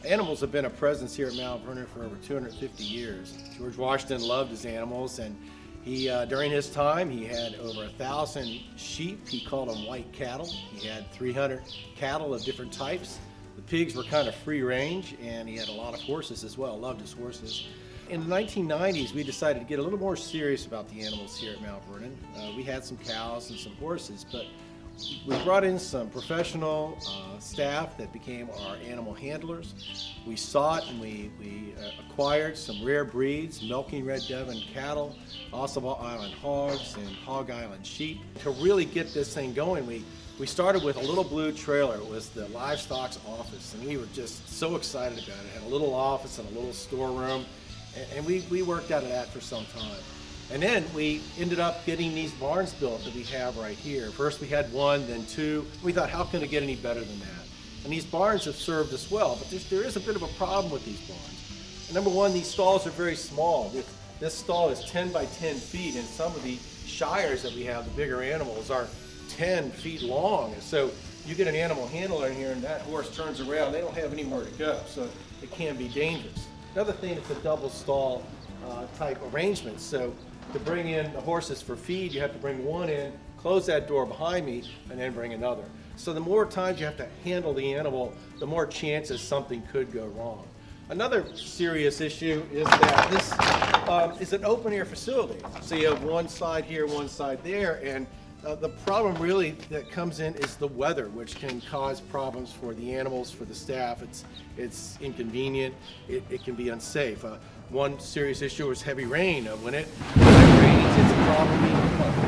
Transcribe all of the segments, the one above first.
Animals have been a presence here at Mount Vernon for over 250 years. George Washington loved his animals, and during his time, he had over 1,000 sheep. He called them white cattle. He had 300 cattle of different types. The pigs were kind of free range, and he had a lot of horses as well, loved his horses. In the 1990s, we decided to get a little more serious about the animals here at Mount Vernon. We had some cows and some horses, but we brought in some professional staff that became our animal handlers. We sought and we acquired some rare breeds, milking red Devon cattle, Ossabaw Island hogs, and Hog Island sheep. To really get this thing going, we started with a little blue trailer. It was the livestock's office, and we were just so excited about it. It had a little office and a little storeroom, and we worked out of that for some time. And then we ended up getting these barns built that we have right here. First we had one, then two. We thought, how can it get any better than that? And these barns have served us well, but there is a bit of a problem with these barns. And number one, these stalls are very small. This stall is 10 by 10 feet, and some of the shires that we have, the bigger animals, are 10 feet long. And so you get an animal handler in here and that horse turns around, they don't have anywhere to go, so it can be dangerous. Another thing, it's a double stall type arrangement. So to bring in the horses for feed, you have to bring one in, close that door behind me, and then bring another. So the more times you have to handle the animal, the more chances something could go wrong. Another serious issue is that this is an open air facility. So you have one side here, one side there, and the problem really that comes in is the weather, which can cause problems for the animals, for the staff. It's inconvenient, it can be unsafe. One serious issue is heavy rain. When it rains, it's a problem. It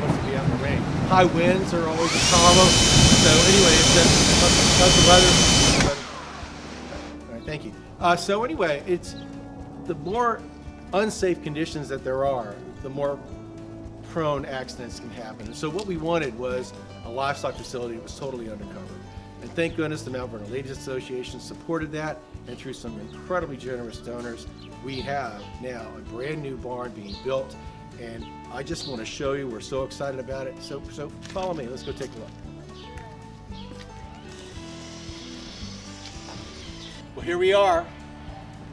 must be out in the rain. High winds are always a problem. So anyway, because the weather. All right, thank you. So anyway, it's the more unsafe conditions that there are, the more prone accidents can happen. And so what we wanted was a livestock facility that was totally undercover. And thank goodness the Mount Vernon Ladies Association supported that, and through some incredibly generous donors, we have now a brand new barn being built, and I just want to show you, we're so excited about it. So follow me, let's go take a look. Well, here we are,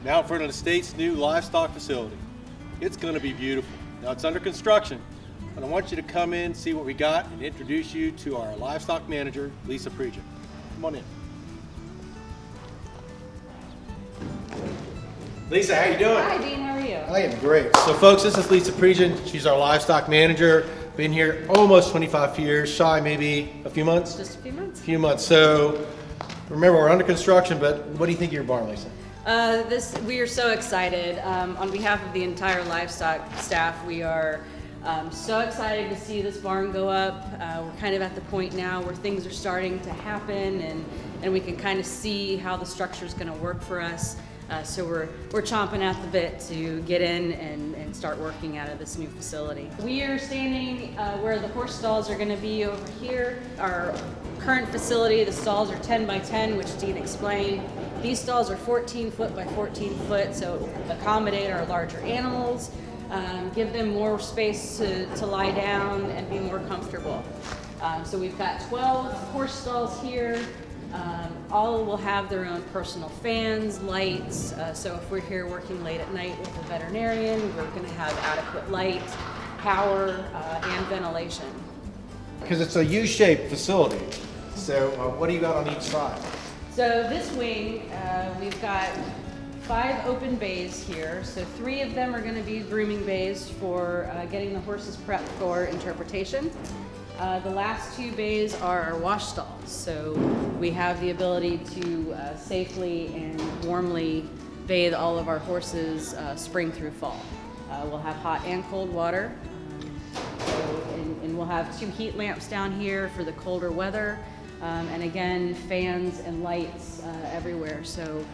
Mount Vernon Estate's new livestock facility. It's going to be beautiful. Now it's under construction, but I want you to come in, see what we got, and introduce you to our livestock manager, Lisa Preja. Come on in. Lisa, how you doing? Hi, Dean. How are you? I am great. So, folks, this is Lisa Preja. She's our livestock manager. Been here almost 25 years. Shy, maybe a few months? Just a few months. A few months. So, remember, we're under construction, but what do you think of your barn, Lisa? We are so excited. On behalf of the entire livestock staff, we are so excited to see this barn go up. We're kind of at the point now where things are starting to happen, and we can kind of see how the structure is going to work for us. So we're chomping at the bit to get in and start working out of this new facility. We are standing where the horse stalls are going to be over here. Our current facility, the stalls are 10 by 10, which Dean explained. These stalls are 14 foot by 14 foot, so accommodate our larger animals, give them more space to lie down and be more comfortable. So we've got 12 horse stalls here. All will have their own personal fans, lights, so if we're here working late at night with the veterinarian, we're going to have adequate light, power, and ventilation. Because it's a U-shaped facility. So what do you got on each side? So this wing, we've got 5 open bays here. So 3 of them are going to be grooming bays for getting the horses prepped for interpretation. The last 2 bays are our wash stalls, so we have the ability to safely and warmly bathe all of our horses spring through fall. We'll have hot and cold water, and we'll have 2 heat lamps down here for the colder weather, and again, fans and lights everywhere, so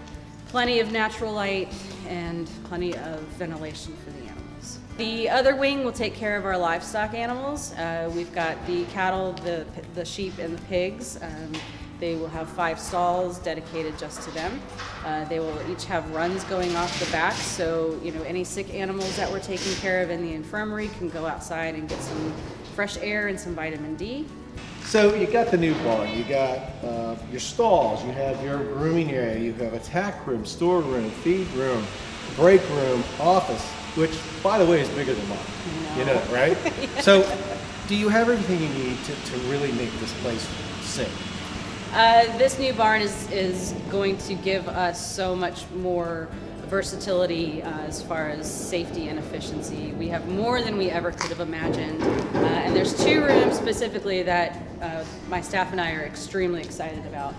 plenty of natural light and plenty of ventilation for the animals. The other wing will take care of our livestock animals. We've got the cattle, the sheep, and the pigs. They will have 5 stalls dedicated just to them. They will each have runs going off the back, so any sick animals that we're taking care of in the infirmary can go outside and get some fresh air and some vitamin D. So you got the new barn, you got your stalls, you have your grooming area, you have a tack room, storeroom, feed room, break room, office, which, by the way, is bigger than mine. You know, right? So do you have everything you need to really make this place sing? This new barn is going to give us so much more versatility as far as safety and efficiency. We have more than we ever could have imagined. And there's 2 rooms specifically that my staff and I are extremely excited about.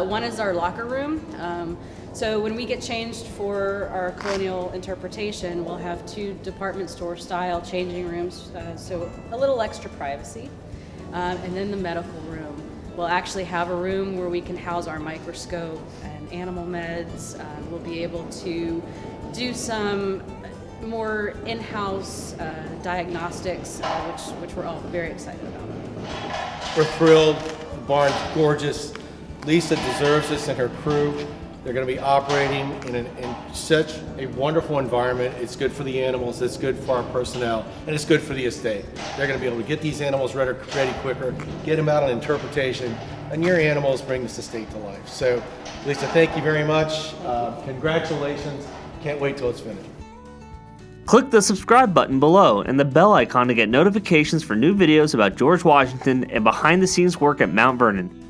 One is our locker room. So when we get changed for our colonial interpretation, we'll have 2 department store style changing rooms, so a little extra privacy. And then the medical room. We'll actually have a room where we can house our microscope and animal meds. We'll be able to do some more in-house diagnostics, which we're all very excited about. We're thrilled. The barn's gorgeous. Lisa deserves this and her crew. They're going to be operating in such a wonderful environment. It's good for the animals, it's good for our personnel, and it's good for the estate. They're going to be able to get these animals ready quicker, get them out on interpretation, and your animals bring this estate to life. So, Lisa, thank you very much. Congratulations. Can't wait till it's finished. Click the subscribe button below and the bell icon to get notifications for new videos about George Washington and behind-the-scenes work at Mount Vernon.